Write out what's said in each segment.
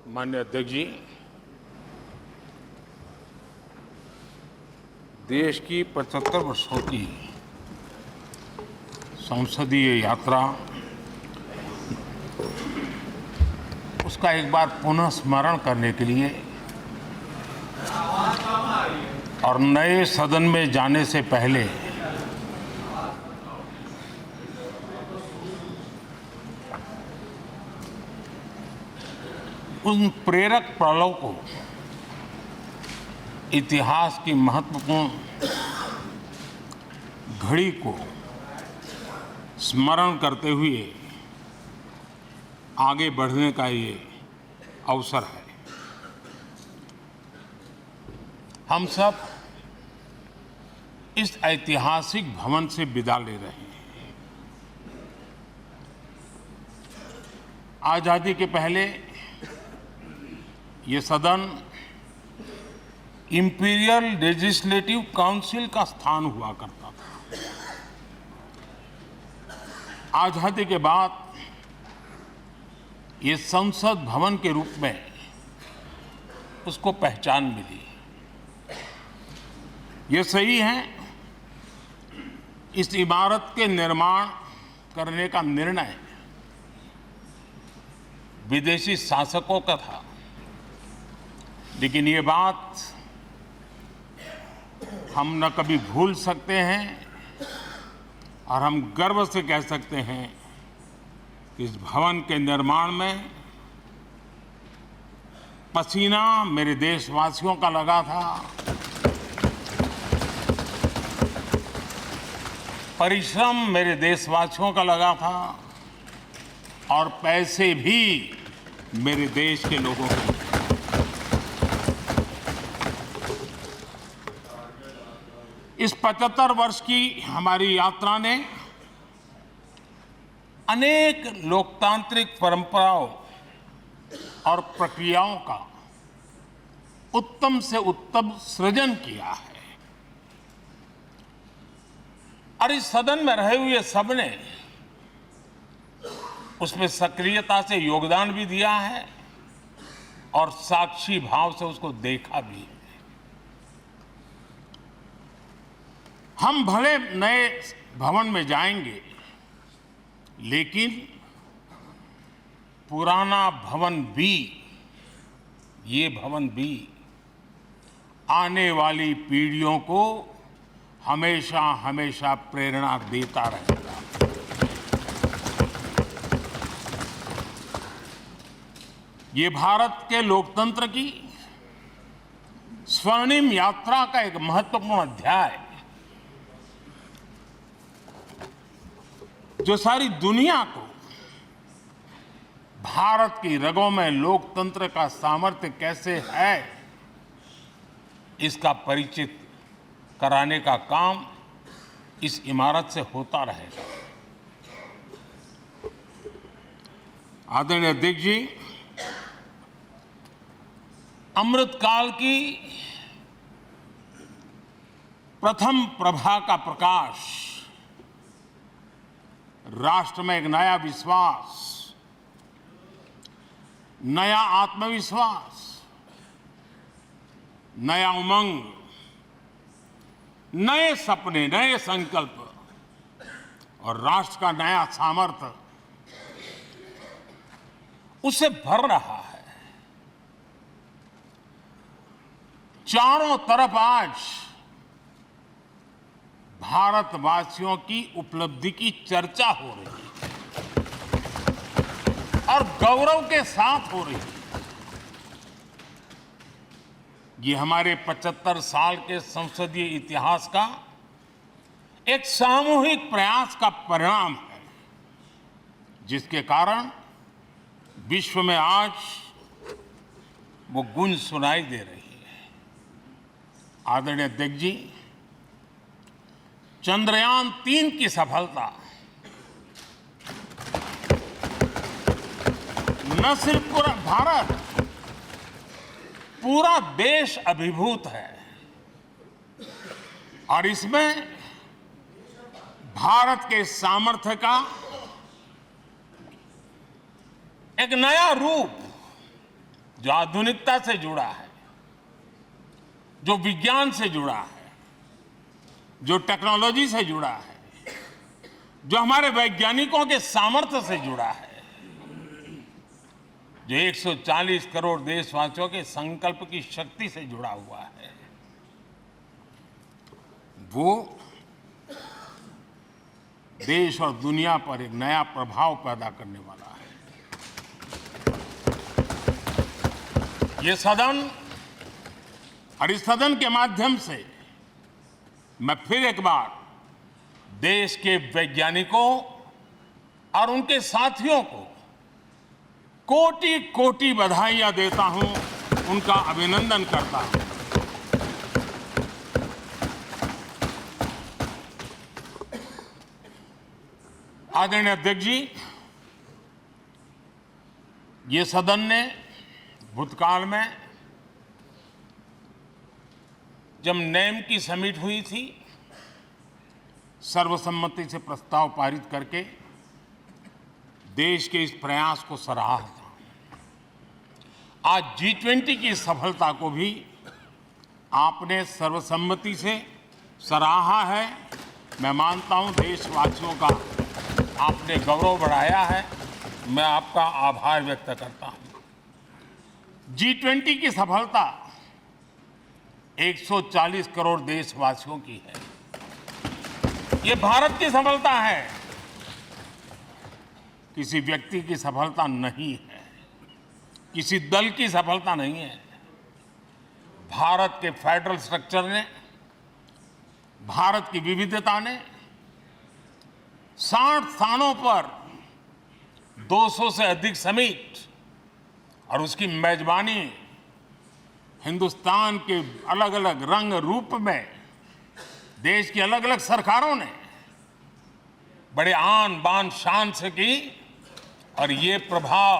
माननीय अध्यक्ष जी, देश की 75 वर्षों की संसदीय यात्रा, उसका एक बार पुनः स्मरण करने के लिए और नए सदन में जाने से पहले उन प्रेरक पलों को, इतिहास की महत्वपूर्ण घड़ी को स्मरण करते हुए आगे बढ़ने का ये अवसर है। हम सब इस ऐतिहासिक भवन से विदा ले रहे हैं। आजादी के पहले ये सदन इंपीरियल लेजिस्लेटिव काउंसिल का स्थान हुआ करता था। आजादी के बाद ये संसद भवन के रूप में उसको पहचान मिली। ये सही है, इस इमारत के निर्माण करने का निर्णय विदेशी शासकों का था, लेकिन ये बात हम न कभी भूल सकते हैं और हम गर्व से कह सकते हैं कि इस भवन के निर्माण में पसीना मेरे देशवासियों का लगा था, परिश्रम मेरे देशवासियों का लगा था और पैसे भी मेरे देश के लोगों के। इस 75 वर्ष की हमारी यात्रा ने अनेक लोकतांत्रिक परंपराओं और प्रक्रियाओं का उत्तम से उत्तम सृजन किया है और इस सदन में रहे हुए सबने उसमें सक्रियता से योगदान भी दिया है और साक्षी भाव से उसको देखा भी है। हम भले नए भवन में जाएंगे, लेकिन पुराना भवन भी, ये भवन भी आने वाली पीढ़ियों को हमेशा हमेशा प्रेरणा देता रहेगा। ये भारत के लोकतंत्र की स्वर्णिम यात्रा का एक महत्वपूर्ण अध्याय, जो सारी दुनिया को भारत की रगों में लोकतंत्र का सामर्थ्य कैसे है, इसका परिचित कराने का काम इस इमारत से होता रहेगा। आदरणीय अध्यक्ष जी, अमृतकाल की प्रथम प्रभा का प्रकाश राष्ट्र में एक नया विश्वास, नया आत्मविश्वास, नया उमंग, नए सपने, नए संकल्प और राष्ट्र का नया सामर्थ्य उसे भर रहा है। चारों तरफ आज भारतवासियों की उपलब्धि की चर्चा हो रही है और गौरव के साथ हो रही है। ये हमारे 75 साल के संसदीय इतिहास का एक सामूहिक प्रयास का परिणाम है, जिसके कारण विश्व में आज वो गूंज सुनाई दे रही है। आदरणीय अध्यक्ष जी, चंद्रयान 3 की सफलता न सिर्फ पूरा भारत, पूरा देश अभिभूत है और इसमें भारत के सामर्थ्य का एक नया रूप जो आधुनिकता से जुड़ा है, जो विज्ञान से जुड़ा है, जो टेक्नोलॉजी से जुड़ा है, जो हमारे वैज्ञानिकों के सामर्थ्य से जुड़ा है, जो 140 करोड़ देशवासियों के संकल्प की शक्ति से जुड़ा हुआ है, वो देश और दुनिया पर एक नया प्रभाव पैदा करने वाला है। ये सदन और इस सदन के माध्यम से मैं फिर एक बार देश के वैज्ञानिकों और उनके साथियों को कोटि कोटि बधाइयां देता हूं, उनका अभिनंदन करता हूं। आदरणीय अध्यक्ष जी, ये सदन ने भूतकाल में जब नेम की समिट हुई थी, सर्वसम्मति से प्रस्ताव पारित करके देश के इस प्रयास को सराहा था। आज G20 की सफलता को भी आपने सर्वसम्मति से सराहा है। मैं मानता हूं देशवासियों का आपने गौरव बढ़ाया है। मैं आपका आभार व्यक्त करता हूं। G20 की सफलता 140 करोड़ देशवासियों की है। ये भारत की सफलता है, किसी व्यक्ति की सफलता नहीं है, किसी दल की सफलता नहीं है। भारत के फेडरल स्ट्रक्चर ने, भारत की विविधता ने 60 स्थानों पर 200 से अधिक समिट और उसकी मेजबानी हिंदुस्तान के अलग अलग रंग रूप में देश की अलग अलग सरकारों ने बड़े आन बान शान से की, और ये प्रभाव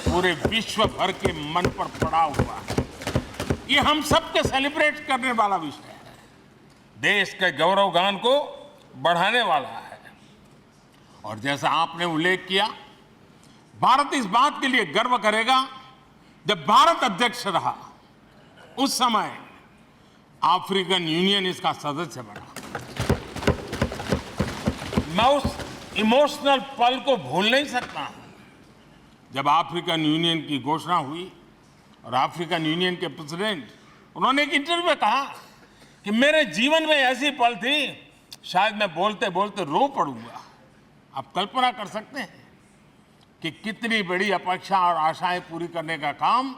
पूरे विश्व भर के मन पर पड़ा हुआ है। ये हम सबके सेलिब्रेट करने वाला विषय है, देश के गौरवगान को बढ़ाने वाला है। और जैसा आपने उल्लेख किया, भारत इस बात के लिए गर्व करेगा, जब भारत अध्यक्ष रहा उस समय अफ्रीकन यूनियन इसका सदस्य बना। मैं उस इमोशनल पल को भूल नहीं सकता जब अफ्रीकन यूनियन की घोषणा हुई और अफ्रीकन यूनियन के प्रेसिडेंट, उन्होंने एक इंटरव्यू में कहा कि मेरे जीवन में ऐसी पल थी, शायद मैं बोलते बोलते रो पड़ूंगा। आप कल्पना कर सकते हैं कि कितनी बड़ी अपेक्षा और आशाएं पूरी करने का काम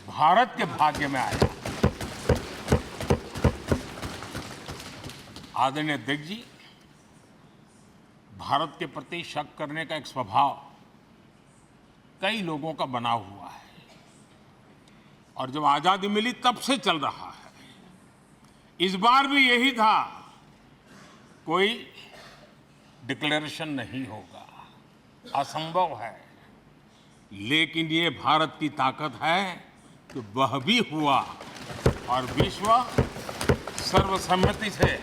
भारत के भाग्य में आया। आदरणीय अध्यक्ष जी, भारत के प्रति शक करने का एक स्वभाव कई लोगों का बना हुआ है, और जब आजादी मिली तब से चल रहा है। इस बार भी यही था, कोई डिक्लेरेशन नहीं होगा, असंभव है। लेकिन ये भारत की ताकत है कि वह भी हुआ, और विश्व सर्वसम्मति से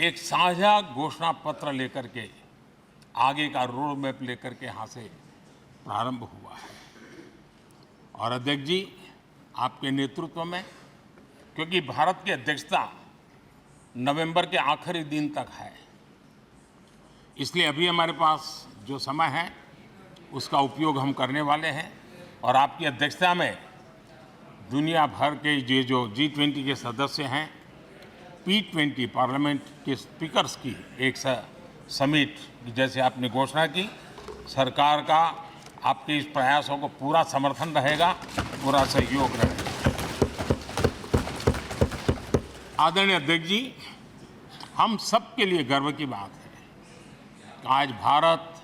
एक साझा घोषणा पत्र लेकर के, आगे का रोड मैप लेकर के यहाँ से प्रारंभ हुआ है। और अध्यक्ष जी, आपके नेतृत्व में, क्योंकि भारत की अध्यक्षता नवंबर के आखिरी दिन तक है, इसलिए अभी हमारे पास जो समय है उसका उपयोग हम करने वाले हैं। और आपकी अध्यक्षता में दुनिया भर के ये जो G20 के सदस्य हैं, P20 पार्लियामेंट के स्पीकर्स की एक समिट, जैसे आपने घोषणा की, सरकार का आपके इस प्रयासों को पूरा समर्थन रहेगा, पूरा सहयोग रहेगा। आदरणीय अध्यक्ष जी, हम सबके लिए गर्व की बात है कि आज भारत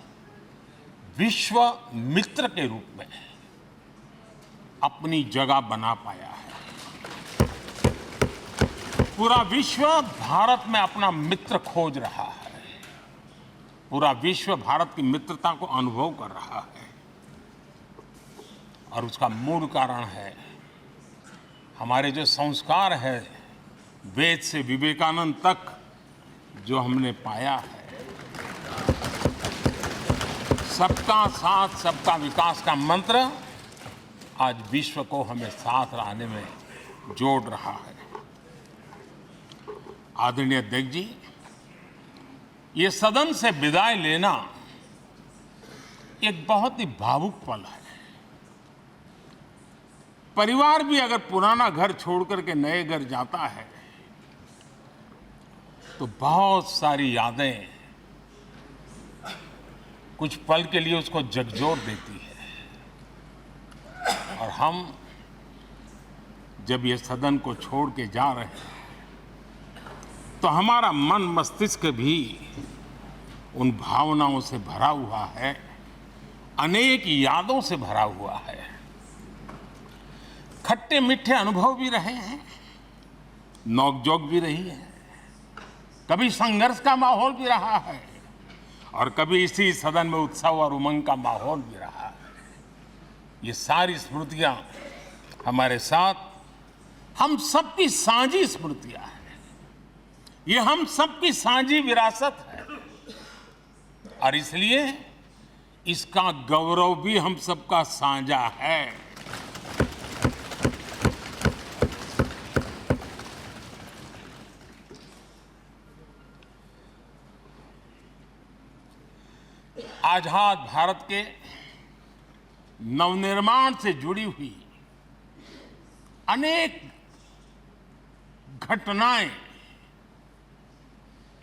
विश्व मित्र के रूप में अपनी जगह बना पाया है। पूरा विश्व भारत में अपना मित्र खोज रहा है, पूरा विश्व भारत की मित्रता को अनुभव कर रहा है, और उसका मूल कारण है हमारे जो संस्कार है, वेद से विवेकानंद तक जो हमने पाया है। सबका साथ सबका विकास का मंत्र आज विश्व को हमें साथ लाने में जोड़ रहा है। आदरणीय अध्यक्ष जी, ये सदन से विदाई लेना एक बहुत ही भावुक पल है। परिवार भी अगर पुराना घर छोड़कर के नए घर जाता है तो बहुत सारी यादें कुछ पल के लिए उसको झकझोर देती है। और हम जब ये सदन को छोड़ के जा रहे हैं तो हमारा मन मस्तिष्क भी उन भावनाओं से भरा हुआ है, अनेक यादों से भरा हुआ है। खट्टे मीठे अनुभव भी रहे हैं, नोकझोंक भी रही है, कभी संघर्ष का माहौल भी रहा है और कभी इसी सदन में उत्सव और उमंग का माहौल भी रहा है। ये सारी स्मृतियां हमारे साथ हम सबकी साझी स्मृतियां हैं, ये हम सबकी साझी विरासत है और इसलिए इसका गौरव भी हम सबका साझा है। आजाद भारत के नवनिर्माण से जुड़ी हुई अनेक घटनाएं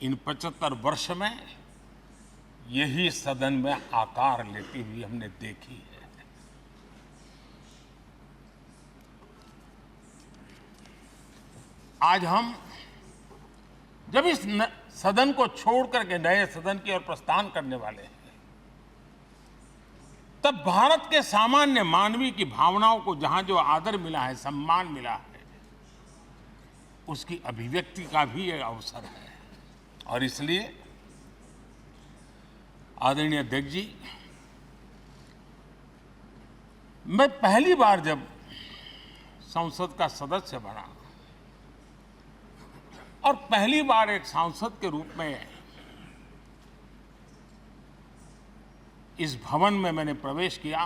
इन 75 वर्ष में यही सदन में आकार लेती हुई हमने देखी है। आज हम जब इस सदन को छोड़ करके नए सदन की ओर प्रस्थान करने वाले हैं तब भारत के सामान्य मानवीय की भावनाओं को जहां जो आदर मिला है, सम्मान मिला है, उसकी अभिव्यक्ति का भी एक अवसर है। और इसलिए आदरणीय अध्यक्ष जी, मैं पहली बार जब संसद का सदस्य बना और पहली बार एक सांसद के रूप में इस भवन में मैंने प्रवेश किया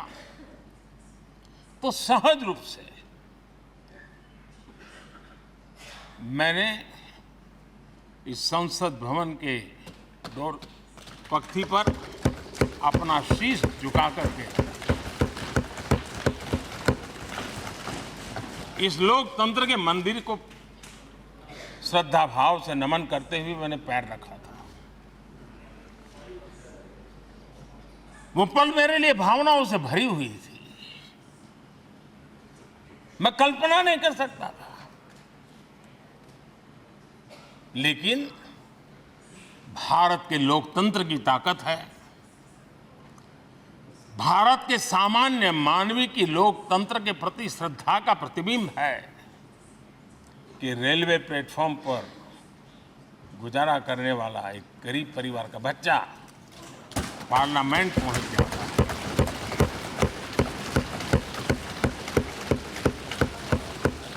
तो सहज रूप से मैंने इस संसद भवन के दौर पक्ति पर अपना शीश झुका करके इस लोकतंत्र के मंदिर को श्रद्धा भाव से नमन करते हुए मैंने पैर रखा था। वो पल मेरे लिए भावनाओं से भरी हुई थी, मैं कल्पना नहीं कर सकता था। लेकिन भारत के लोकतंत्र की ताकत है, भारत के सामान्य मानवीय की लोकतंत्र के प्रति श्रद्धा का प्रतिबिंब है कि रेलवे प्लेटफॉर्म पर गुजारा करने वाला एक गरीब परिवार का बच्चा पार्लियामेंट पहुंच जाता है।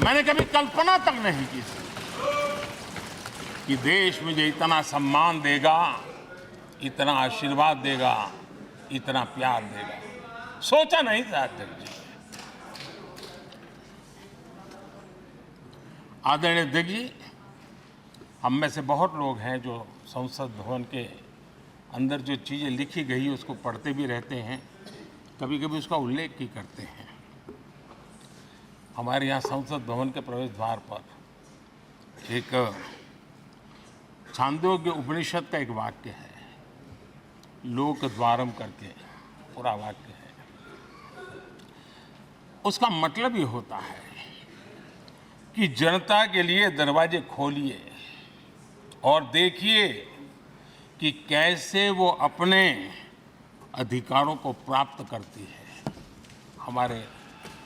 मैंने कभी कल्पना तक नहीं की थी कि देश मुझे इतना सम्मान देगा, इतना आशीर्वाद देगा, इतना प्यार देगा। सोचा नहीं था अध्यक्ष जी। आदरणीय अध्यक्ष जी, हम में से बहुत लोग हैं जो संसद भवन के अंदर जो चीज़ें लिखी गई उसको पढ़ते भी रहते हैं, कभी कभी उसका उल्लेख भी करते हैं। हमारे यहाँ संसद भवन के प्रवेश द्वार पर एक छांदोग्य उपनिषद का एक वाक्य है, लोक द्वारम करके पूरा वाक्य है। उसका मतलब ये होता है कि जनता के लिए दरवाजे खोलिए और देखिए कि कैसे वो अपने अधिकारों को प्राप्त करती है। हमारे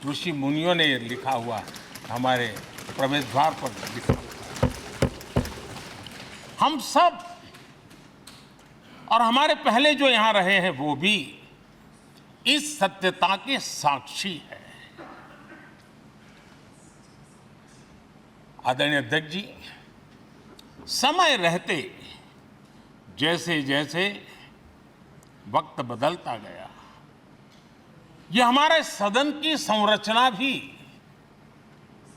ऋषि मुनियों ने ये लिखा हुआ है, हमारे प्रवेश द्वार पर लिखा हुआ है। हम सब और हमारे पहले जो यहाँ रहे हैं वो भी इस सत्यता के साक्षी है। आदरणीय अध्यक्ष जी, समय रहते जैसे जैसे वक्त बदलता गया। ये हमारे सदन की संरचना भी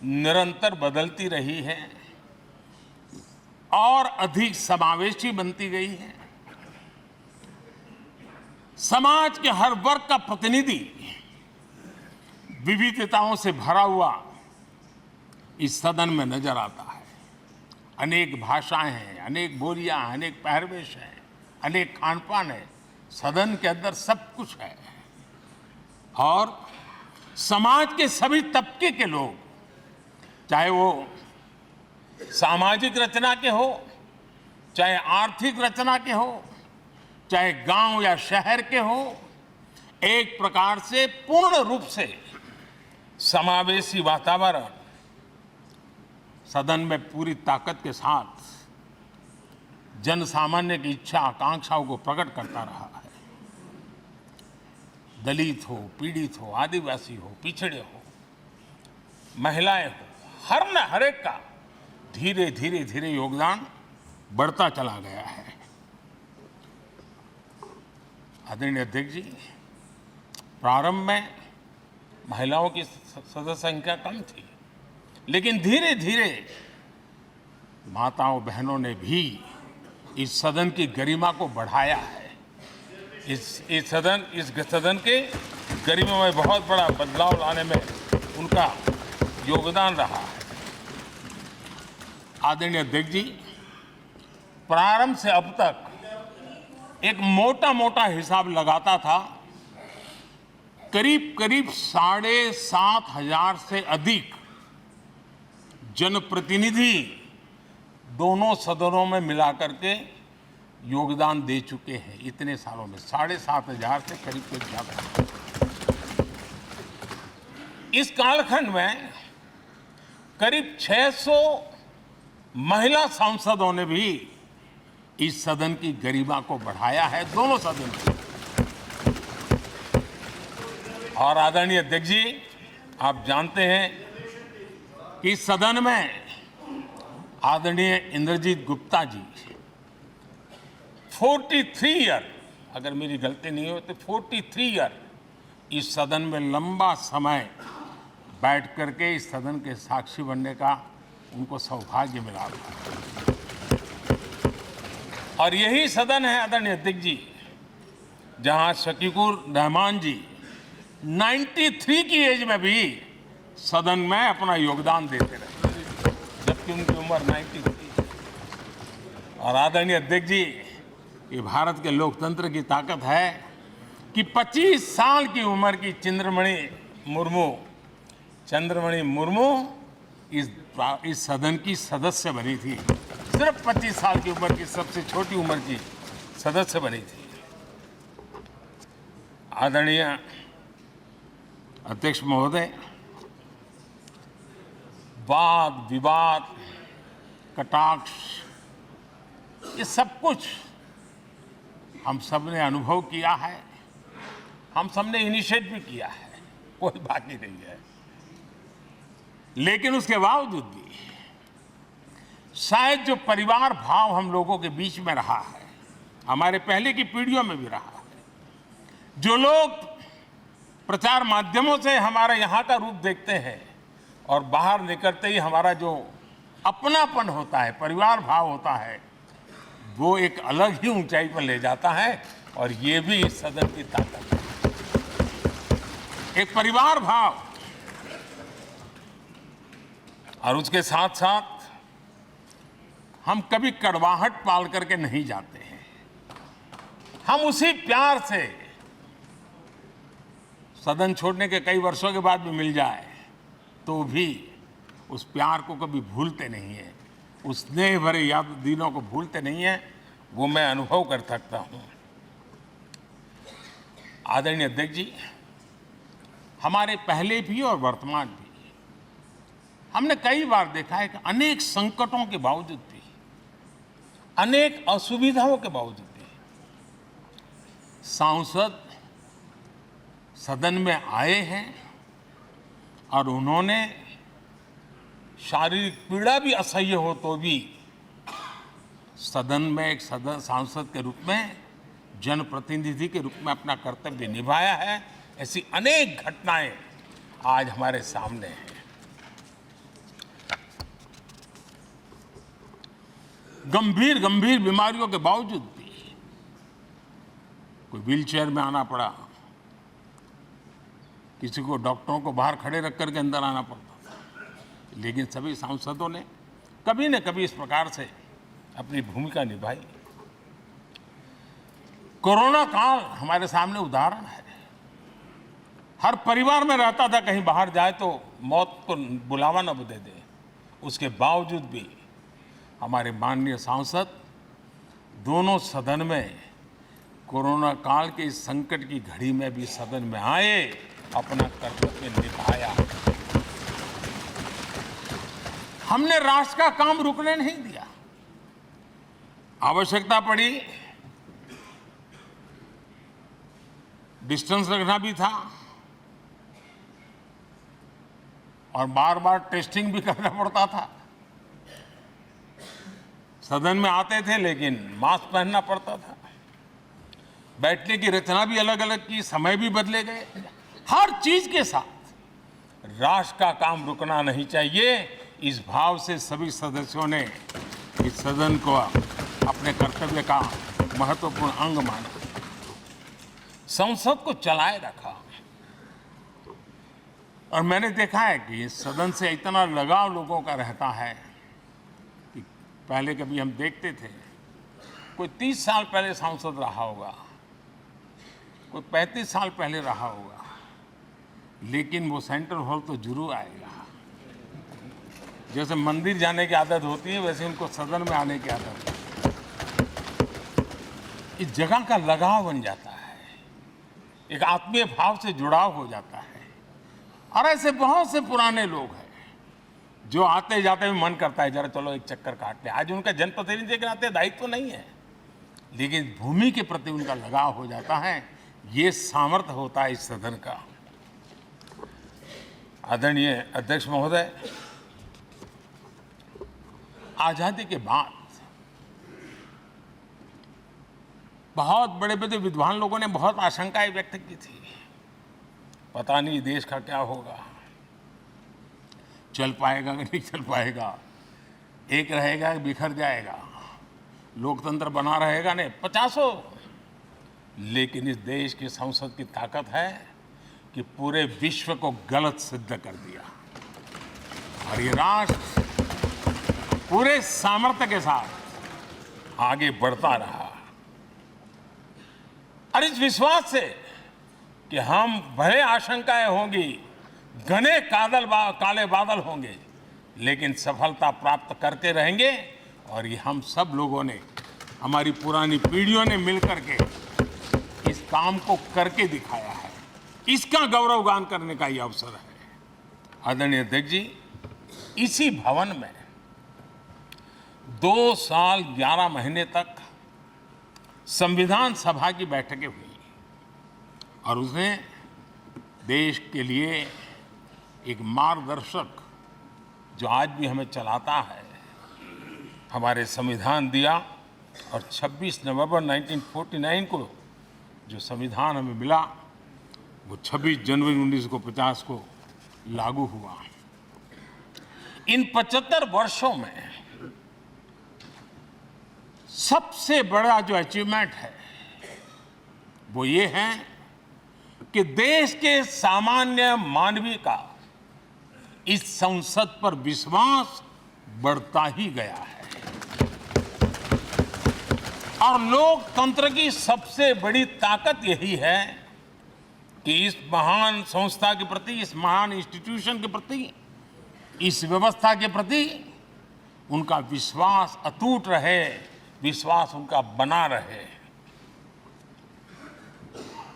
निरंतर बदलती रही है और अधिक समावेशी बनती गई है। समाज के हर वर्ग का प्रतिनिधि विविधताओं से भरा हुआ इस सदन में नजर आता है। अनेक भाषाएं हैं, अनेक बोलियां हैं, अनेक पहरवेश हैं, अनेक खान-पान है। सदन के अंदर सब कुछ है और समाज के सभी तबके के लोग, चाहे वो सामाजिक रचना के हो, चाहे आर्थिक रचना के हो, चाहे गांव या शहर के हो, एक प्रकार से पूर्ण रूप से समावेशी वातावरण सदन में पूरी ताकत के साथ जन सामान्य की इच्छा आकांक्षाओं को प्रकट करता रहा है। दलित हो, पीड़ित हो, आदिवासी हो, पिछड़े हो, महिलाएं हो, हर एक का धीरे धीरे धीरे योगदान बढ़ता चला गया है। आदरणीय अध्यक्ष जी, प्रारंभ में महिलाओं की सदस्य संख्या कम थी, लेकिन धीरे धीरे माताओं बहनों ने भी इस सदन की गरिमा को बढ़ाया है। इस सदन के गरिमा में बहुत बड़ा बदलाव लाने में उनका योगदान रहा है। आदरणीय अध्यक्ष जी, प्रारंभ से अब तक एक मोटा हिसाब लगाता था, करीब 7,500 से अधिक जनप्रतिनिधि दोनों सदनों में मिलाकर के योगदान दे चुके हैं। इतने सालों में 7,500 से करीब ज्यादा। इस कालखंड में करीब 600 महिला सांसदों ने भी इस सदन की गरिमा को बढ़ाया है, दोनों सदन में। और आदरणीय अध्यक्ष जी, आप जानते हैं कि इस सदन में आदरणीय इंद्रजीत गुप्ता जी 43 ईयर, अगर मेरी गलती नहीं हो तो 43 ईयर इस सदन में लंबा समय बैठ करके इस सदन के साक्षी बनने का उनको सौभाग्य मिला था। और यही सदन है आदरणीय अध्यक्ष जी, जहां शकीकुर रहमान जी 93 की एज में भी सदन में अपना योगदान देते रहे, जबकि उनकी उम्र 93। और आदरणीय अध्यक्ष जी, ये भारत के लोकतंत्र की ताकत है कि 25 साल की उम्र की चंद्रमणि मुर्मू इस सदन की सदस्य बनी थी। सिर्फ 25 साल की उम्र की, सबसे छोटी उम्र की सदस्य बनी थी। आदरणीय अध्यक्ष महोदय, वाद विवाद, कटाक्ष, ये सब कुछ हम सब ने अनुभव किया है, हम सब ने इनिशिएट भी किया है, कोई बाकी नहीं है। लेकिन उसके बावजूद भी शायद जो परिवार भाव हम लोगों के बीच में रहा है, हमारे पहले की पीढ़ियों में भी रहा है, जो लोग प्रचार माध्यमों से हमारे यहाँ का रूप देखते हैं और बाहर निकलते ही हमारा जो अपनापन होता है, परिवार भाव होता है, वो एक अलग ही ऊंचाई पर ले जाता है। और ये भी इस सदन की ताकत है, एक परिवार भाव। और उसके साथ साथ हम कभी कड़वाहट पाल करके नहीं जाते हैं। हम उसी प्यार से सदन छोड़ने के कई वर्षों के बाद भी मिल जाए तो भी उस प्यार को कभी भूलते नहीं है, उस स्नेह भरे याद दिनों को भूलते नहीं है। वो मैं अनुभव कर सकता हूं। आदरणीय अध्यक्ष जी, हमारे पहले भी और वर्तमान भी हमने कई बार देखा है कि अनेक संकटों के बावजूद भी, अनेक असुविधाओं के बावजूद भी सांसद सदन में आए हैं और उन्होंने शारीरिक पीड़ा भी असह्य हो तो भी सदन में एक सांसद के रूप में जनप्रतिनिधि के रूप में अपना कर्तव्य निभाया है। ऐसी अनेक घटनाएं आज हमारे सामने हैं। गंभीर गंभीर बीमारियों के बावजूद भी कोई व्हीलचेयर में आना पड़ा, किसी को डॉक्टरों को बाहर खड़े रख करके अंदर आना पड़ता था, लेकिन सभी सांसदों ने कभी न कभी इस प्रकार से अपनी भूमिका निभाई। कोरोना काल हमारे सामने उदाहरण है। हर परिवार में रहता था कहीं बाहर जाए तो मौत को बुलावा न दे दे, उसके बावजूद भी हमारे माननीय सांसद दोनों सदन में कोरोना काल के इस संकट की घड़ी में भी सदन में आए, अपना कर्तव्य निभाया। हमने राष्ट्र का काम रुकने नहीं दिया। आवश्यकता पड़ी, डिस्टेंस रखना भी था और बार बार टेस्टिंग भी करना पड़ता था। सदन में आते थे लेकिन मास्क पहनना पड़ता था। बैठने की रचना भी अलग अलग की, समय भी बदले गए। हर चीज के साथ राष्ट्र का काम रुकना नहीं चाहिए, इस भाव से सभी सदस्यों ने इस सदन को अपने कर्तव्य का महत्वपूर्ण अंग माना, संसद को चलाए रखा। और मैंने देखा है कि इस सदन से इतना लगाव लोगों का रहता है कि पहले कभी हम देखते थे कोई 30 साल पहले सांसद रहा होगा, कोई 35 साल पहले रहा होगा, लेकिन वो सेंट्रल हॉल तो जरूर आएगा। जैसे मंदिर जाने की आदत होती है, वैसे उनको सदन में आने की आदत है। इस जगह का लगाव बन जाता है, एक आत्मीय भाव से जुड़ाव हो जाता है। और ऐसे बहुत से पुराने लोग हैं जो आते जाते भी मन करता है जरा चलो एक चक्कर काट ले। आज उनका जनप्रतिनिधि के नाते दायित्व नहीं है, लेकिन भूमि के प्रति उनका लगाव हो जाता है। ये सामर्थ्य होता है इस सदन का। आदरणीय अध्यक्ष महोदय, आजादी के बाद बहुत बड़े बड़े विद्वान लोगों ने बहुत आशंकाएं व्यक्त की थी। पता नहीं देश का क्या होगा, चल पाएगा कि नहीं चल पाएगा, एक रहेगा कि बिखर जाएगा, लोकतंत्र बना रहेगा नहीं, 50। लेकिन इस देश की संसद की ताकत है कि पूरे विश्व को गलत सिद्ध कर दिया और ये राष्ट्र पूरे सामर्थ्य के साथ आगे बढ़ता रहा। और इस विश्वास से कि हम भले आशंकाएं होंगी, घने काले बादल होंगे, लेकिन सफलता प्राप्त करते रहेंगे। और ये हम सब लोगों ने, हमारी पुरानी पीढ़ियों ने मिलकर के इस काम को करके दिखाया है। इसका गौरवगान करने का ये अवसर है। आदरणीय अध्यक्ष जी, इसी भवन में 2 साल 11 महीने तक संविधान सभा की बैठकें हुई और उसने देश के लिए एक मार्गदर्शक जो आज भी हमें चलाता है, हमारे संविधान दिया। और 26 नवंबर 1949 को जो संविधान हमें मिला, वो 26 जनवरी 1950 को लागू हुआ। इन 75 वर्षों में सबसे बड़ा जो अचीवमेंट है वो ये है कि देश के सामान्य मानवी का इस संसद पर विश्वास बढ़ता ही गया है। और लोकतंत्र की सबसे बड़ी ताकत यही है कि इस महान संस्था के प्रति, इस महान इंस्टीट्यूशन के प्रति, इस व्यवस्था के प्रति उनका विश्वास अटूट रहे, विश्वास उनका बना रहे।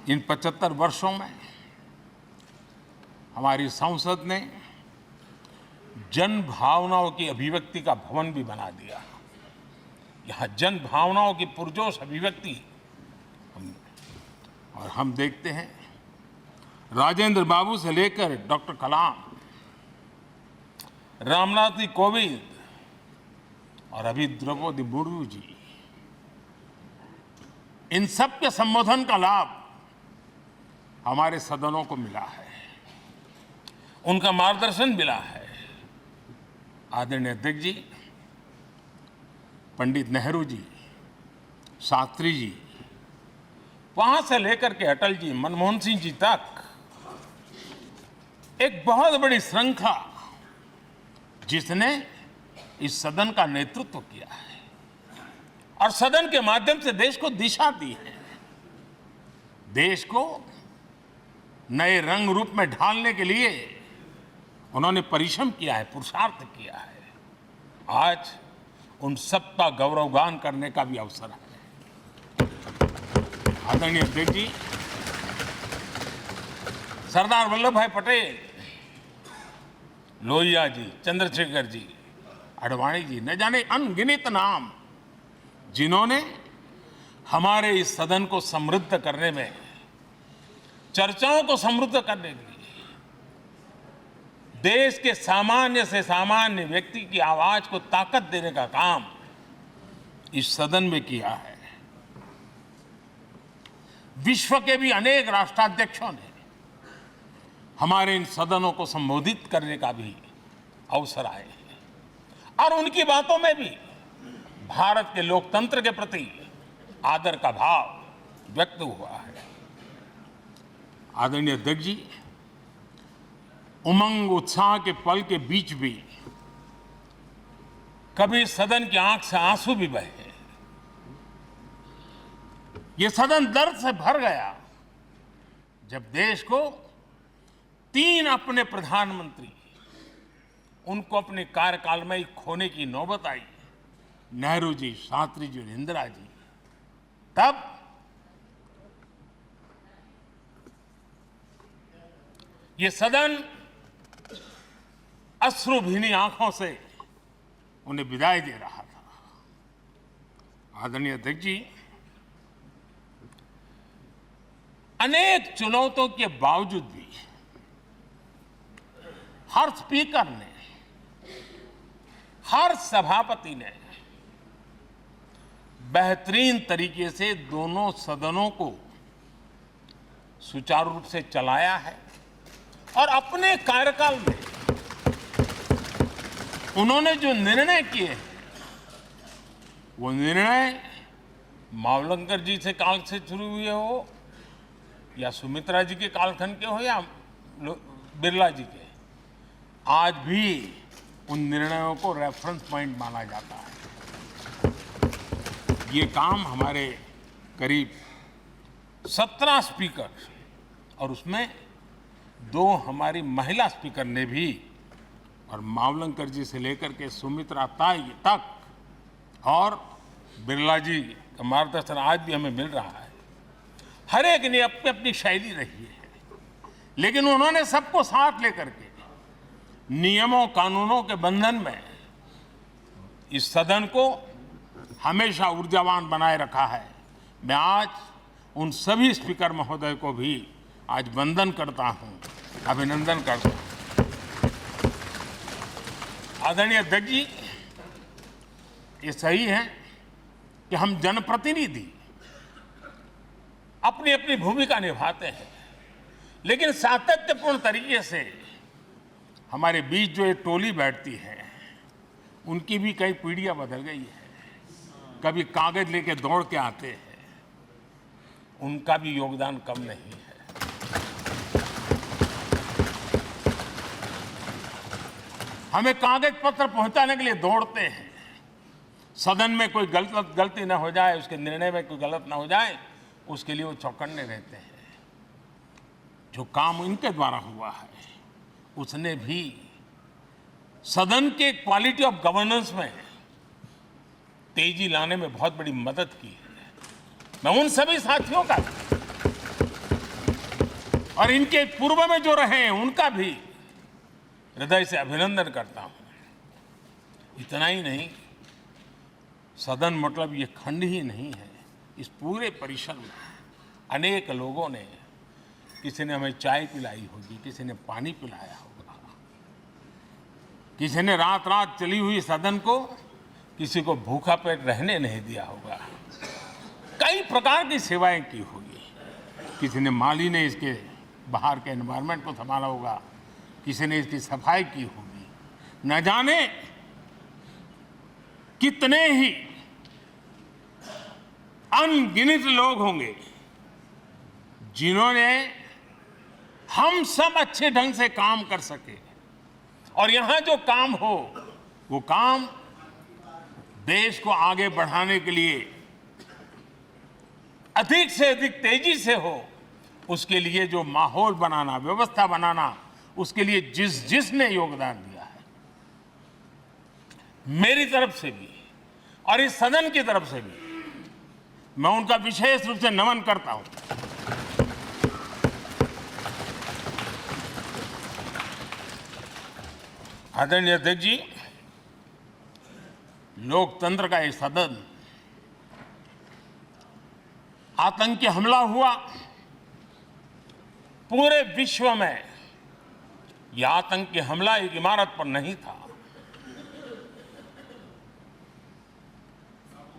इन 75 वर्षों में हमारी संसद ने जन भावनाओं की अभिव्यक्ति का भवन भी बना दिया। यहाँ जन भावनाओं की पुरजोश अभिव्यक्ति और हम देखते हैं राजेंद्र बाबू से लेकर डॉक्टर कलाम, रामनाथ जी कोविंद और अभी द्रौपदी मुर्मू जी, इन सब के संबोधन का लाभ हमारे सदनों को मिला है, उनका मार्गदर्शन मिला है। आदरणीय अध्यक्ष जी, पंडित नेहरू जी, शास्त्री जी, वहां से लेकर के अटल जी, मनमोहन सिंह जी तक एक बहुत बड़ी श्रृंखला जिसने इस सदन का नेतृत्व किया है और सदन के माध्यम से देश को दिशा दी है, देश को नए रंग रूप में ढालने के लिए उन्होंने परिश्रम किया है, पुरुषार्थ किया है। आज उन सबका गौरवगान करने का भी अवसर है। आदरणीय अध्यक्ष जी, सरदार वल्लभ भाई पटेल, लोहिया जी, चंद्रशेखर जी, आडवाणी जी, न जाने अनगिनत नाम, जिन्होंने हमारे इस सदन को समृद्ध करने में, चर्चाओं को समृद्ध करने के लिए, देश के सामान्य से सामान्य व्यक्ति की आवाज को ताकत देने का काम इस सदन में किया है। विश्व के भी अनेक राष्ट्राध्यक्षों ने हमारे इन सदनों को संबोधित करने का भी अवसर आए हैं और उनकी बातों में भी भारत के लोकतंत्र के प्रति आदर का भाव व्यक्त हुआ है। आदरणीय अध्यक्ष जी, उमंग उत्साह के पल के बीच भी कभी सदन की आंख से आंसू भी बहे। ये सदन दर्द से भर गया जब देश को 3 अपने प्रधानमंत्री उनको अपने कार्यकाल में ही खोने की नौबत आई, नेहरू जी, शास्त्री जी और इंदिरा जी। तब ये सदन अश्रु भीनी आंखों से उन्हें विदाई दे रहा था। आदरणीय अध्यक्ष जी, अनेक चुनौतियों के बावजूद भी हर स्पीकर ने, हर सभापति ने बेहतरीन तरीके से दोनों सदनों को सुचारू रूप से चलाया है और अपने कार्यकाल में उन्होंने जो निर्णय किए, वो निर्णय मावलंकर जी से काल से शुरू हुए हो या सुमित्रा जी के कालखंड के हो या बिरला जी के, आज भी उन निर्णयों को रेफरेंस पॉइंट माना जाता है। ये काम हमारे करीब 17 स्पीकर और उसमें 2 हमारी महिला स्पीकर ने भी, और मावलंकर जी से लेकर के सुमित्रा ताई तक और बिरला जी का मार्गदर्शन आज भी हमें मिल रहा है। हर एक ने अपनी अपनी शैली रही है, लेकिन उन्होंने सबको साथ लेकर के नियमों कानूनों के बंधन में इस सदन को हमेशा ऊर्जावान बनाए रखा है। मैं आज उन सभी स्पीकर महोदय को भी आज वंदन करता हूं, अभिनंदन करता हूं। आदरणीय अध्यक्ष जी, ये सही है कि हम जनप्रतिनिधि अपनी अपनी भूमिका निभाते हैं, लेकिन सातत्यपूर्ण तरीके से हमारे बीच जो एक टोली बैठती है, उनकी भी कई पीढ़ियां बदल गई है। कभी कागज लेके दौड़ के आते हैं, उनका भी योगदान कम नहीं है। हमें कागज पत्र पहुंचाने के लिए दौड़ते हैं, सदन में कोई गलती ना हो जाए, उसके निर्णय में कोई गलत ना हो जाए, उसके लिए वो चौकन्ने रहते हैं। जो काम इनके द्वारा हुआ है, उसने भी सदन के क्वालिटी ऑफ गवर्नेंस में तेजी लाने में बहुत बड़ी मदद की है। मैं उन सभी साथियों का और इनके पूर्व में जो रहे हैं उनका भी हृदय से अभिनंदन करता हूं। इतना ही नहीं, सदन मतलब ये खंड ही नहीं है, इस पूरे परिसर में अनेक लोगों ने, किसी ने हमें चाय पिलाई होगी, किसी ने पानी पिलाया होगा, किसी ने रात रात चली हुई सदन को किसी को भूखा पेट रहने नहीं दिया होगा। कई प्रकार की सेवाएं की होगी। किसी ने माली ने इसके बाहर के एनवायरनमेंट को संभाला होगा, किसी ने इसकी सफाई की होगी। न जाने कितने ही अनगिनत लोग होंगे जिन्होंने हम सब अच्छे ढंग से काम कर सके, और यहां जो काम हो वो काम देश को आगे बढ़ाने के लिए अधिक से अधिक तेजी से हो, उसके लिए जो माहौल बनाना, व्यवस्था बनाना, उसके लिए जिसने योगदान दिया है, मेरी तरफ से भी और इस सदन की तरफ से भी मैं उनका विशेष रूप से नमन करता हूं। आदरणीय अध्यक्ष जी, लोकतंत्र का एक सदन, आतंकी हमला हुआ, पूरे विश्व में यह आतंकी हमला एक इमारत पर नहीं था,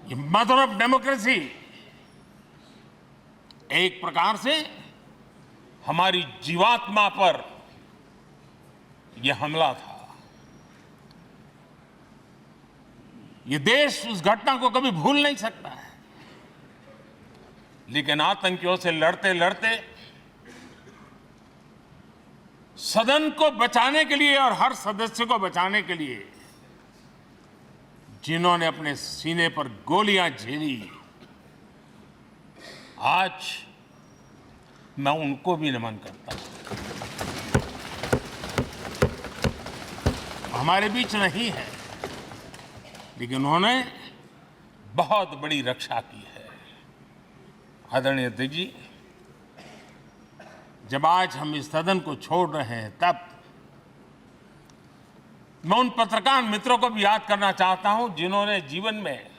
ये मदर ऑफ डेमोक्रेसी एक प्रकार से हमारी जीवात्मा पर यह हमला था। ये देश उस घटना को कभी भूल नहीं सकता है, लेकिन आतंकियों से लड़ते लड़ते सदन को बचाने के लिए और हर सदस्य को बचाने के लिए जिन्होंने अपने सीने पर गोलियां झेली, आज मैं उनको भी नमन करता हूं। हमारे बीच नहीं है, लेकिन उन्होंने बहुत बड़ी रक्षा की है। आदरणीय अध्यक्ष जी, जब आज हम इस सदन को छोड़ रहे हैं, तब मैं उन पत्रकार मित्रों को भी याद करना चाहता हूं जिन्होंने जीवन में,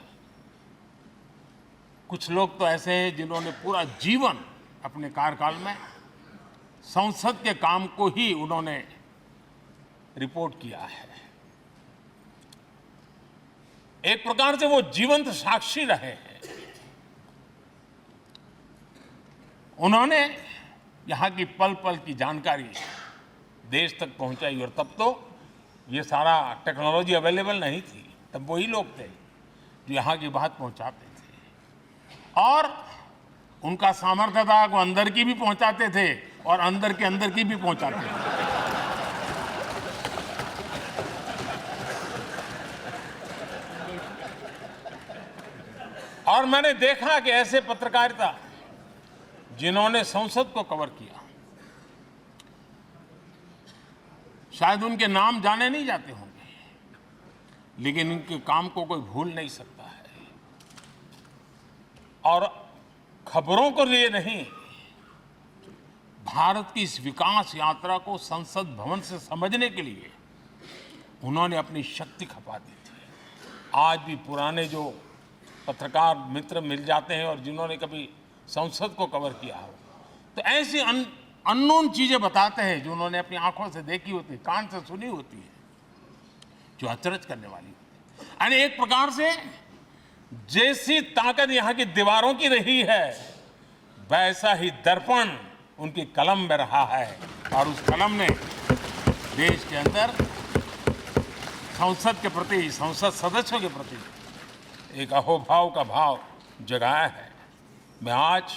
कुछ लोग तो ऐसे हैं जिन्होंने पूरा जीवन अपने कार्यकाल में संसद के काम को ही उन्होंने रिपोर्ट किया है। एक प्रकार से वो जीवंत साक्षी रहे हैं। उन्होंने यहां की पल पल की जानकारी देश तक पहुंचाई, और तब तो ये सारा टेक्नोलॉजी अवेलेबल नहीं थी। तब वही लोग थे जो यहां की बात पहुंचाते थे, और उनका सामर्थ्य था वो अंदर की भी पहुंचाते थे और अंदर के अंदर की भी पहुंचाते थे। और मैंने देखा कि ऐसे पत्रकारिता जिन्होंने संसद को कवर किया, शायद उनके नाम जाने नहीं जाते होंगे, लेकिन उनके काम को कोई भूल नहीं सकता है। और खबरों को लिए नहीं, भारत की इस विकास यात्रा को संसद भवन से समझने के लिए उन्होंने अपनी शक्ति खपा दी थी। आज भी पुराने जो पत्रकार मित्र मिल जाते हैं और जिन्होंने कभी संसद को कवर किया हो, तो ऐसी अननोन चीजें बताते हैं जो उन्होंने अपनी आंखों से देखी होती है, कान से सुनी होती है, जो अचरज करने वाली होती है। यानी एक प्रकार से जैसी ताकत यहां की दीवारों की रही है, वैसा ही दर्पण उनकी कलम में रहा है, और उस कलम ने देश के अंदर संसद के प्रति, संसद सदस्यों के प्रति एक अहोभाव का भाव जगाया है। मैं आज,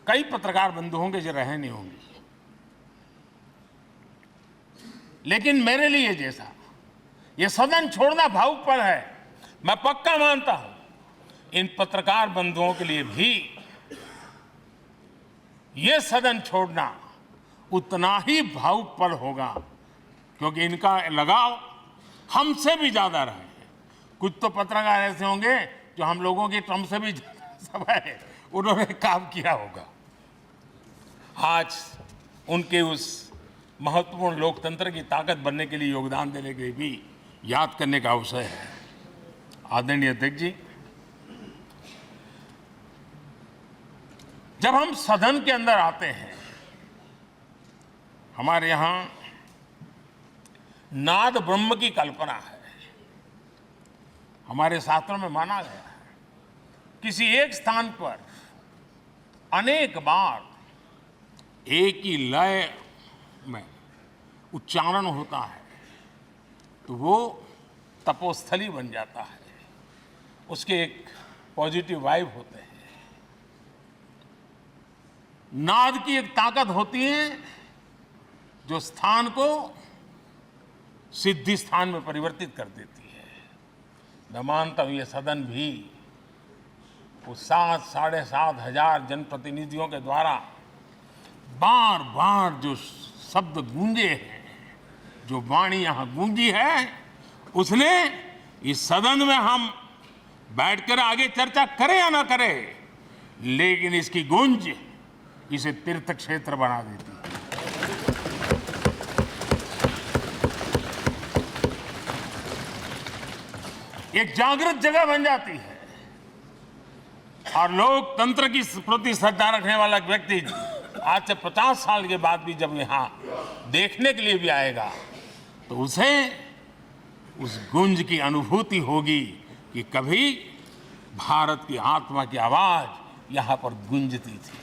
कई पत्रकार बंधु होंगे जो रहे नहीं होंगे, लेकिन मेरे लिए जैसा ये सदन छोड़ना भावुक पल है, मैं पक्का मानता हूं इन पत्रकार बंधुओं के लिए भी ये सदन छोड़ना उतना ही भावुक पल होगा, क्योंकि इनका लगाव हमसे भी ज्यादा रहे हैं। कुछ तो पत्रकार ऐसे होंगे जो हम लोगों की टर्म से भी समय उन्होंने काम किया होगा। आज उनके उस महत्वपूर्ण लोकतंत्र की ताकत बनने के लिए, योगदान देने के लिए भी याद करने का अवसर है। आदरणीय अध्यक्ष जी, जब हम सदन के अंदर आते हैं, हमारे यहां नाद ब्रह्म की कल्पना है। हमारे शास्त्रों में माना गया है किसी एक स्थान पर अनेक बार एक ही लय में उच्चारण होता है तो वो तपोस्थली बन जाता है, उसके एक पॉजिटिव वाइब होते हैं। नाद की एक ताकत होती है जो स्थान को सिद्धि स्थान में परिवर्तित कर देती है। मैं मानता हूं ये सदन भी उस 7-7.5 हजार जनप्रतिनिधियों के द्वारा बार बार जो शब्द गूंजे हैं, जो वाणी यहां गूंजी है, उसने इस सदन में हम बैठकर आगे चर्चा करें या ना करें, लेकिन इसकी गूंज इसे तीर्थ क्षेत्र बना देती है। एक जागृत जगह बन जाती है और लोकतंत्र की प्रति श्रद्धा रखने वाला व्यक्ति आज से 50 साल के बाद भी जब यहां देखने के लिए भी आएगा तो उसे उस गूंज की अनुभूति होगी कि कभी भारत की आत्मा की आवाज यहां पर गूंजती थी।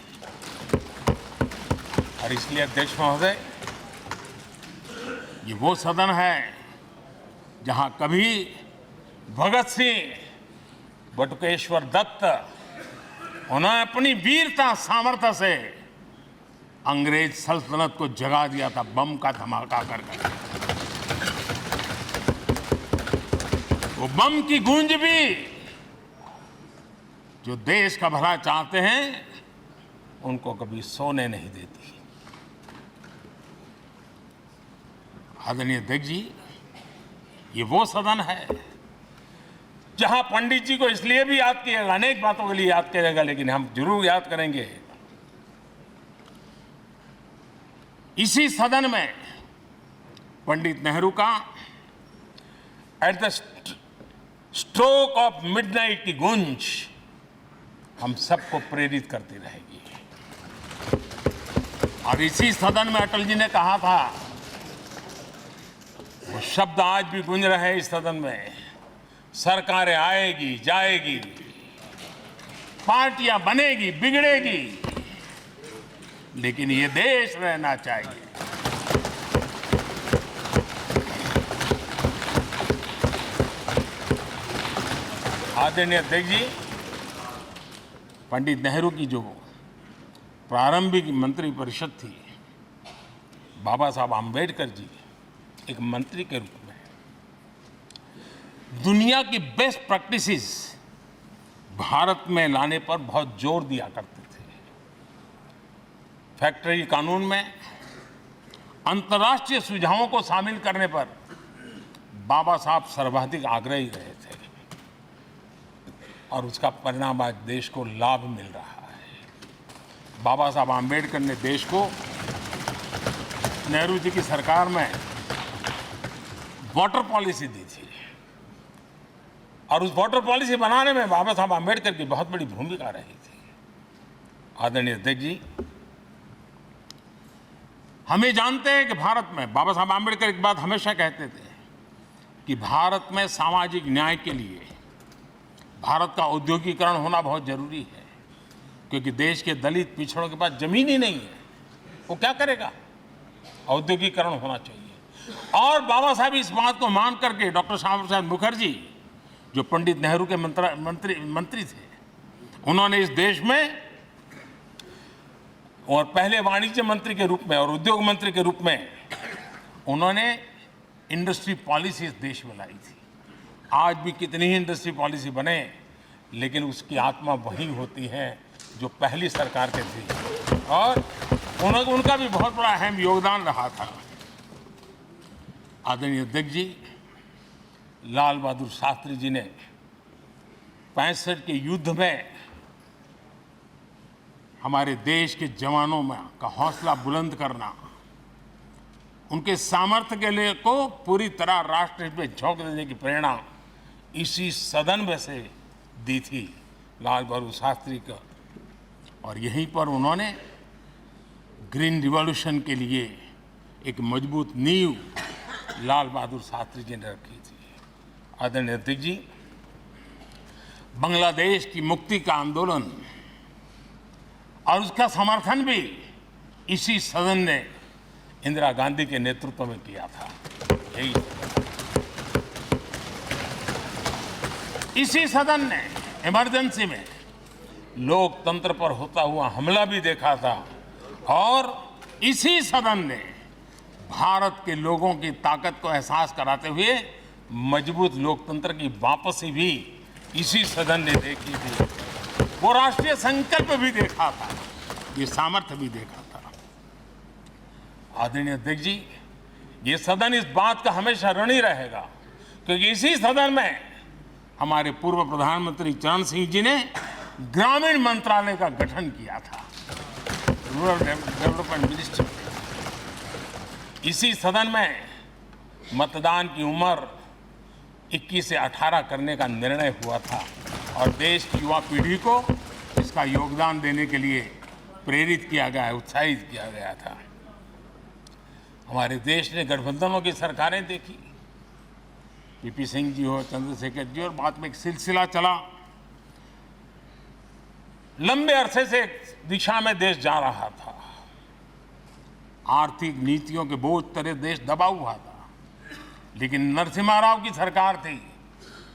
और इसलिए अध्यक्ष महोदय, ये वो सदन है जहां कभी भगत सिंह, बटुकेश्वर दत्त, उन्होंने अपनी वीरता सामर्थ्य से अंग्रेज सल्तनत को जगा दिया था बम का धमाका करके। वो बम की गूंज भी जो देश का भला चाहते हैं उनको कभी सोने नहीं देती। आदरणीय अध्यक्ष जी, ये वो सदन है जहां पंडित जी को इसलिए भी याद किएगा, अनेक बातों के लिए याद करेगा, लेकिन हम जरूर याद करेंगे इसी सदन में पंडित नेहरू का at the stroke of midnight की गूंज हम सबको प्रेरित करती रहेगी। और इसी सदन में अटल जी ने कहा था, वो शब्द आज भी गूंज रहे हैं इस सदन में, सरकारें आएगी जाएगी, पार्टियां बनेगी बिगड़ेगी, लेकिन ये देश रहना चाहिए। आदरणीय अध्यक्ष जी, पंडित नेहरू की जो प्रारंभिक मंत्री परिषद थी, बाबा साहब आम्बेडकर जी एक मंत्री के रूप में दुनिया की बेस्ट प्रैक्टिसेस भारत में लाने पर बहुत जोर दिया करते थे। फैक्ट्री कानून में अंतर्राष्ट्रीय सुझावों को शामिल करने पर बाबा साहब सर्वाधिक आग्रही रहे थे और उसका परिणाम आज देश को लाभ मिल रहा है। बाबा साहब आम्बेडकर ने देश को नेहरू जी की सरकार में वाटर पॉलिसी दी थी और उस वाटर पॉलिसी बनाने में बाबा साहब आम्बेडकर की बहुत बड़ी भूमिका रही थी। आदरणीय अध्यक्ष जी, हम ये जानते हैं कि भारत में बाबा साहब आम्बेडकर एक बात हमेशा कहते थे कि भारत में सामाजिक न्याय के लिए भारत का औद्योगिकरण होना बहुत जरूरी है, क्योंकि देश के दलित पिछड़ों के पास जमीन ही नहीं है, वो क्या करेगा? औद्योगिकरण होना चाहिए। और बाबा साहब इस बात को मान करके डॉक्टर श्यामा प्रसाद मुखर्जी, जो पंडित नेहरू के मंत्री थे, उन्होंने इस देश में और पहले वाणिज्य मंत्री के रूप में और उद्योग मंत्री के रूप में उन्होंने इंडस्ट्री पॉलिसी इस देश में लाई थी। आज भी कितनी ही इंडस्ट्री पॉलिसी बने, लेकिन उसकी आत्मा वही होती है जो पहली सरकार के थी और उनका भी बहुत बड़ा अहम योगदान रहा था। आदरणीय अध्यक्ष जी, लाल बहादुर शास्त्री जी ने 65 के युद्ध में हमारे देश के जवानों में का हौसला बुलंद करना, उनके सामर्थ्य के लिए को पूरी तरह राष्ट्र हित में झोंक देने की प्रेरणा इसी सदन में से दी थी लाल बहादुर शास्त्री का। और यहीं पर उन्होंने ग्रीन रिवॉल्यूशन के लिए एक मजबूत नींव लाल बहादुर शास्त्री जी ने रखी थी। आदरणीय अध्यक्ष जी, बांग्लादेश की मुक्ति का आंदोलन और उसका समर्थन भी इसी सदन ने इंदिरा गांधी के नेतृत्व में किया था। यही इसी सदन ने इमरजेंसी में लोकतंत्र पर होता हुआ हमला भी देखा था और इसी सदन ने भारत के लोगों की ताकत को एहसास कराते हुए मजबूत लोकतंत्र की वापसी भी इसी सदन ने देखी थी। वो राष्ट्रीय संकल्प भी देखा था, ये सामर्थ्य भी देखा था। आदरणीय अध्यक्ष जी, ये सदन इस बात का हमेशा ऋणी रहेगा क्योंकि इसी सदन में हमारे पूर्व प्रधानमंत्री चरण सिंह जी ने ग्रामीण मंत्रालय का गठन किया था, रूरल डेवलपमेंट मिनिस्ट्री। इसी सदन में मतदान की उम्र 21 से 18 करने का निर्णय हुआ था और देश की युवा पीढ़ी को इसका योगदान देने के लिए प्रेरित किया गया, उत्साहित किया गया था। हमारे देश ने गठबंधनों की सरकारें देखी, पीपी सिंह जी हो, चंद्रशेखर जी, और बाद में एक सिलसिला चला। लंबे अरसे से एक दिशा में देश जा रहा था, आर्थिक नीतियों के बोझ तले देश दबा हुआ था, लेकिन नरसिम्हा राव की सरकार थी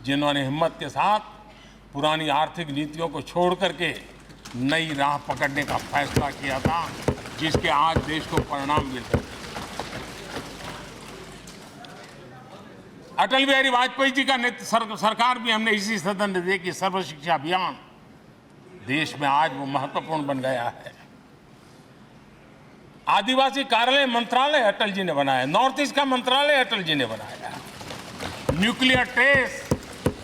जिन्होंने हिम्मत के साथ पुरानी आर्थिक नीतियों को छोड़ करके नई राह पकड़ने का फैसला किया था, जिसके आज देश को परिणाम मिल रहे हैं। अटल बिहारी वाजपेयी जी का सरकार भी हमने इसी सदन ने देखी। सर्व शिक्षा अभियान देश में आज वो महत्वपूर्ण बन गया है। आदिवासी कार्यालय मंत्रालय अटल जी ने बनाया, नॉर्थ ईस्ट का मंत्रालय अटल जी ने बनाया। न्यूक्लियर टेस्ट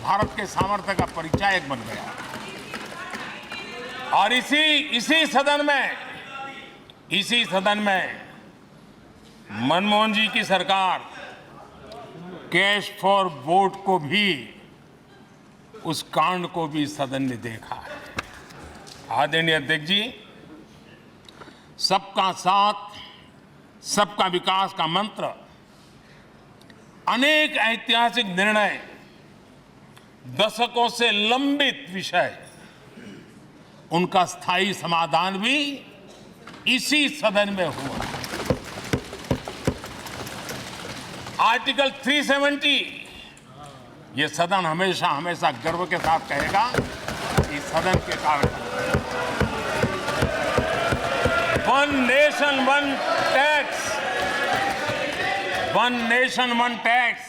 भारत के सामर्थ्य का परिचायक बन गया। और इसी सदन में मनमोहन जी की सरकार कैश फॉर वोट को भी, उस कांड को भी सदन ने देखा है। आदरणीय अध्यक्ष जी, सबका साथ सबका विकास का मंत्र, अनेक ऐतिहासिक निर्णय, दशकों से लंबित विषय, उनका स्थायी समाधान भी इसी सदन में हुआ। आर्टिकल 370, ये सदन हमेशा हमेशा गर्व के साथ कहेगा, इस सदन के कारण one nation one tax,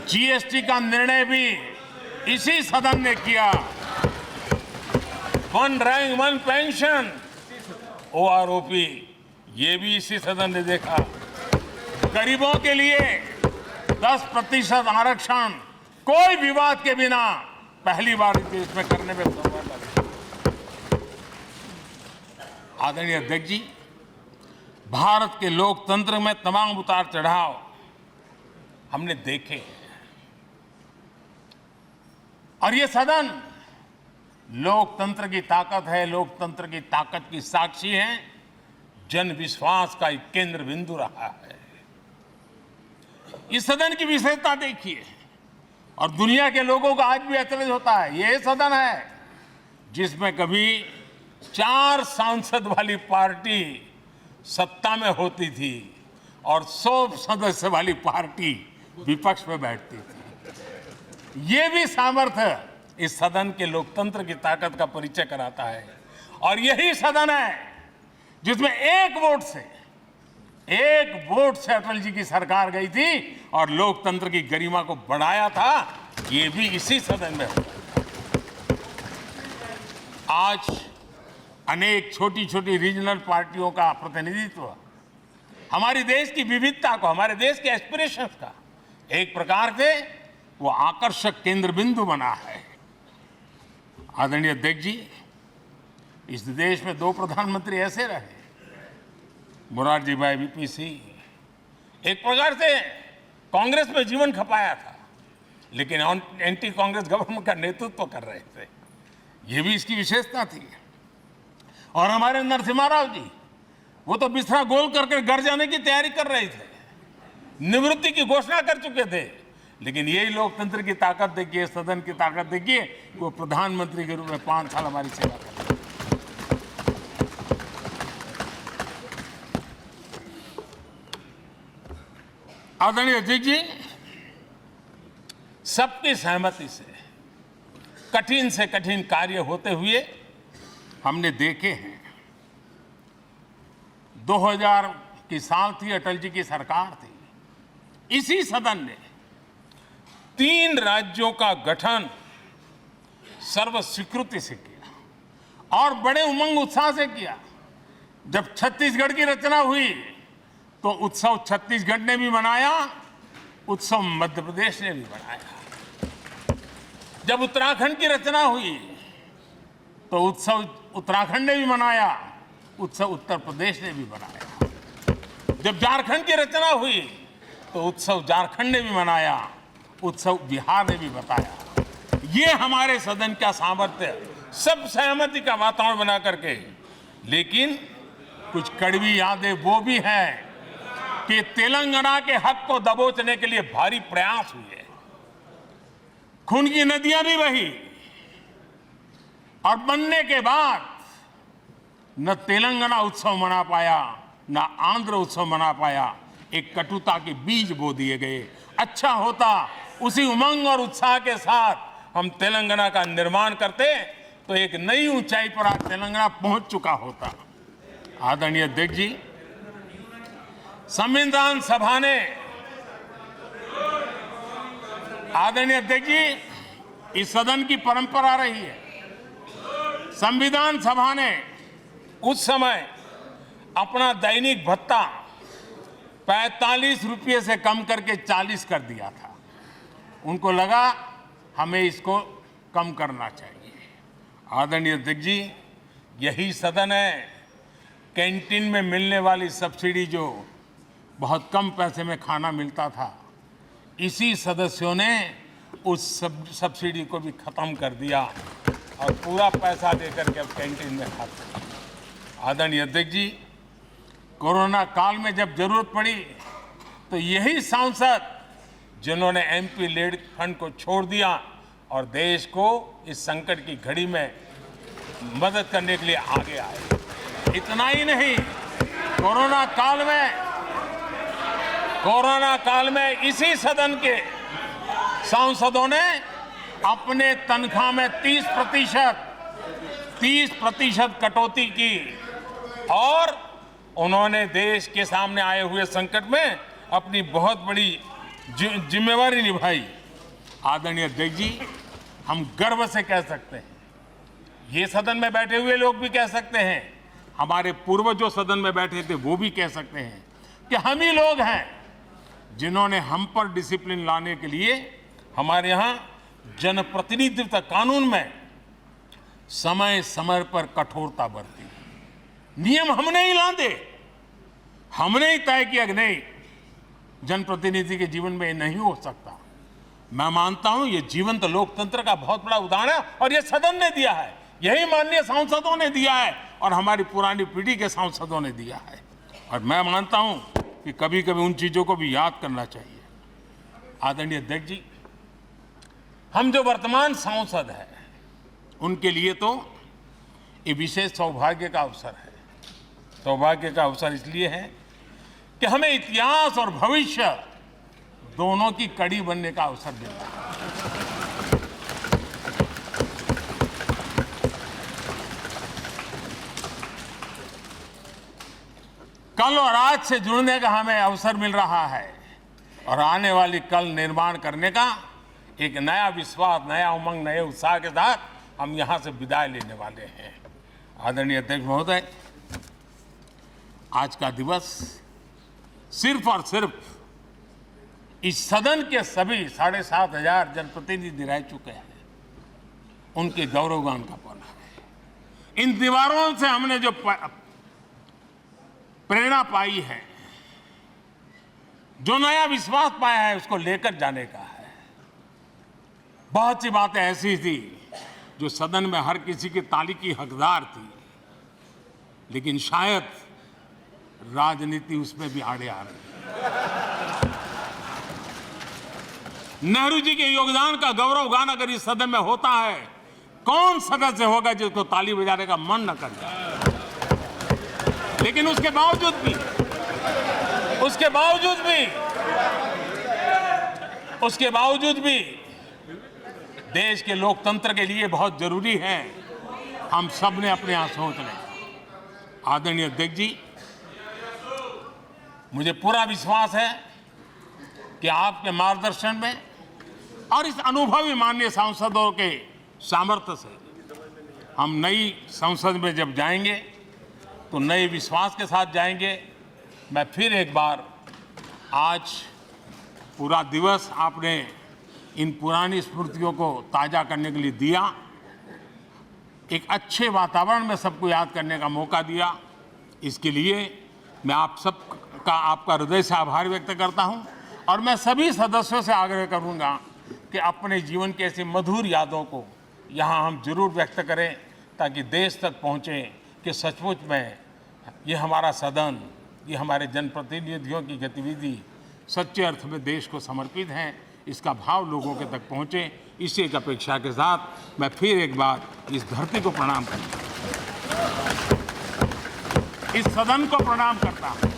GST का निर्णय भी इसी सदन ने किया। One rank one pension, OROP, ये भी इसी सदन ने देखा। गरीबों के लिए 10% आरक्षण कोई विवाद के बिना पहली बार देश में करने में सफल रहे। आदरणीय अध्यक्ष जी, भारत के लोकतंत्र में तमाम उतार चढ़ाव हमने देखे और ये सदन लोकतंत्र की ताकत है, लोकतंत्र की ताकत की साक्षी है, जन विश्वास का एक केंद्र बिंदु रहा है। इस सदन की विशेषता देखिए और दुनिया के लोगों को आज भी आश्चर्य होता है। यह सदन है जिसमें कभी 4 सांसद वाली पार्टी सत्ता में होती थी और 100 सदस्य वाली पार्टी विपक्ष में बैठती थी। ये भी सामर्थ्य इस सदन के लोकतंत्र की ताकत का परिचय कराता है। और यही सदन है जिसमें एक वोट से अटल जी की सरकार गई थी और लोकतंत्र की गरिमा को बढ़ाया था। ये भी इसी सदन में हुआ। आज अनेक छोटी छोटी रीजनल पार्टियों का प्रतिनिधित्व हमारे देश की विविधता को, हमारे देश के एस्पिरेशंस का एक प्रकार से वो आकर्षक केंद्र बिंदु बना है। आदरणीय अध्यक्ष जी, इस देश में 2 प्रधानमंत्री ऐसे रहे, मोरारजी भाई वीपी सिंह एक प्रकार से कांग्रेस में जीवन खपाया था, लेकिन एंटी कांग्रेस गवर्नमेंट का नेतृत्व कर रहे थे। ये भी इसकी विशेषता थी। और हमारे नरसिम्हा राव जी, वो तो बिस्तरा गोल करके घर जाने की तैयारी कर रहे थे, निवृत्ति की घोषणा कर चुके थे, लेकिन यही लोकतंत्र की ताकत देखिए, सदन की ताकत देखिए, वो प्रधानमंत्री के रूप में 5 साल हमारी सेवा कर रहे। आदरणीय अध्यक्ष जी, सबकी सहमति से कठिन से कठिन कार्य होते हुए हमने देखे हैं। 2000 की साल थी, अटल जी की सरकार थी। इसी सदन ने 3 राज्यों का गठन सर्वस्वीकृति से किया और बड़े उमंग उत्साह से किया। जब छत्तीसगढ़ की रचना हुई तो उत्सव छत्तीसगढ़ ने भी मनाया, उत्सव मध्य प्रदेश ने भी मनाया। जब उत्तराखंड की रचना हुई तो उत्सव उत्तराखंड ने भी मनाया, उत्सव उत्तर प्रदेश ने भी मनाया। जब झारखंड की रचना हुई तो उत्सव झारखंड ने भी मनाया, उत्सव बिहार ने भी बताया। ये हमारे सदन का सामर्थ्य, सब सहमति का वातावरण बना करके। लेकिन कुछ कड़वी यादें वो भी हैं कि तेलंगाना के हक को दबोचने के लिए भारी प्रयास हुए, खून की नदियां भी बही और बनने के बाद न तेलंगाना उत्सव मना पाया, न आंध्र उत्सव मना पाया। एक कटुता के बीज बो दिए गए। अच्छा होता उसी उमंग और उत्साह के साथ हम तेलंगाना का निर्माण करते तो एक नई ऊंचाई पर आज तेलंगाना पहुंच चुका होता। आदरणीय अध्यक्ष जी, संविधान सभा ने, आदरणीय अध्यक्ष जी, इस सदन की परंपरा रही है। संविधान सभा ने उस समय अपना दैनिक भत्ता 45 रुपये से कम करके 40 कर दिया था। उनको लगा हमें इसको कम करना चाहिए। आदरणीय अध्यक्ष जी, यही सदन है कैंटीन में मिलने वाली सब्सिडी, जो बहुत कम पैसे में खाना मिलता था, इसी सदस्यों ने उस सब्सिडी को भी खत्म कर दिया और पूरा पैसा देकर के अब कैंटीन में खाते हैं। आदरणीय अध्यक्ष जी, कोरोना काल में जब जरूरत पड़ी तो यही सांसद जिन्होंने एमपी लेड फंड को छोड़ दिया और देश को इस संकट की घड़ी में मदद करने के लिए आगे आए। इतना ही नहीं, कोरोना काल में इसी सदन के सांसदों ने अपने तनख्वाह में 30% कटौती की और उन्होंने देश के सामने आए हुए संकट में अपनी बहुत बड़ी जिम्मेवारी निभाई। आदरणीय अध्यक्ष जी, हम गर्व से कह सकते हैं, ये सदन में बैठे हुए लोग भी कह सकते हैं, हमारे पूर्वज जो सदन में बैठे थे वो भी कह सकते हैं कि हम ही लोग हैं जिन्होंने हम पर डिसिप्लिन लाने के लिए हमारे यहाँ जनप्रतिनिधित्व कानून में समय समय पर कठोरता बरती। नियम हमने ही लादे, हमने ही तय किया कि नहीं, जनप्रतिनिधि के जीवन में ये नहीं हो सकता। मैं मानता हूं ये जीवंत लोकतंत्र का बहुत बड़ा उदाहरण है और ये सदन ने दिया है, यही माननीय सांसदों ने दिया है और हमारी पुरानी पीढ़ी के सांसदों ने दिया है। और मैं मानता हूं कि कभी कभी उन चीजों को भी याद करना चाहिए। आदरणीय अध्यक्ष जी, हम जो वर्तमान सांसद हैं उनके लिए तो ये विशेष सौभाग्य का अवसर है। सौभाग्य का अवसर इसलिए है कि हमें इतिहास और भविष्य दोनों की कड़ी बनने का अवसर मिला है। कल और आज से जुड़ने का हमें अवसर मिल रहा है और आने वाली कल निर्माण करने का एक नया विश्वास, नया उमंग, नए उत्साह के साथ हम यहां से विदाई लेने वाले हैं। आदरणीय अध्यक्ष महोदय, आज का दिवस सिर्फ और सिर्फ इस सदन के सभी 7,500 जनप्रतिनिधि रह चुके हैं उनके गौरवगान का पल है। इन दीवारों से हमने जो प्रेरणा पाई है, जो नया विश्वास पाया है, उसको लेकर जाने का है। बहुत सी बातें ऐसी थी जो सदन में हर किसी की ताली की हकदार थी, लेकिन शायद राजनीति उसमें भी आड़े आ रही है। नेहरू जी के योगदान का गौरवगान अगर इस सदन में होता है, कौन सदस्य होगा जिसको ताली बजाने का मन न कर जाए। लेकिन उसके बावजूद भी उसके बावजूद भी देश के लोकतंत्र के लिए बहुत जरूरी है हम सब ने अपने यहाँ सोच लें। आदरणीय अध्यक्ष जी, मुझे पूरा विश्वास है कि आपके मार्गदर्शन में और इस अनुभवी माननीय सांसदों के सामर्थ्य से हम नई संसद में जब जाएंगे तो नए विश्वास के साथ जाएंगे। मैं फिर एक बार आज पूरा दिवस आपने इन पुरानी स्मृतियों को ताज़ा करने के लिए दिया, एक अच्छे वातावरण में सबको याद करने का मौका दिया। इसके लिए मैं आप सबका आपका हृदय से आभार व्यक्त करता हूं और मैं सभी सदस्यों से आग्रह करूंगा कि अपने जीवन की ऐसी मधुर यादों को यहाँ हम जरूर व्यक्त करें ताकि देश तक पहुँचे कि सचमुच में ये हमारा सदन, ये हमारे जनप्रतिनिधियों की गतिविधि सच्चे अर्थ में देश को समर्पित है, इसका भाव लोगों के तक पहुँचे। इसी एक अपेक्षा के साथ मैं फिर एक बार इस धरती को प्रणाम करता हूँ, इस सदन को प्रणाम करता हूँ,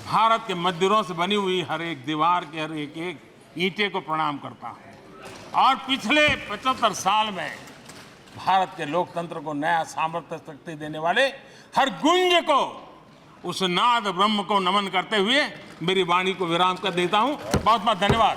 भारत के मंदिरों से बनी हुई हर एक दीवार के हर एक एक ईंटे को प्रणाम करता हूँ और पिछले 75 साल में भारत के लोकतंत्र को नया सामर्थ्य शक्ति देने वाले हर गुंज को, उस नाद ब्रह्म को नमन करते हुए मेरी वाणी को विराम कर देता हूं। बहुत बहुत धन्यवाद।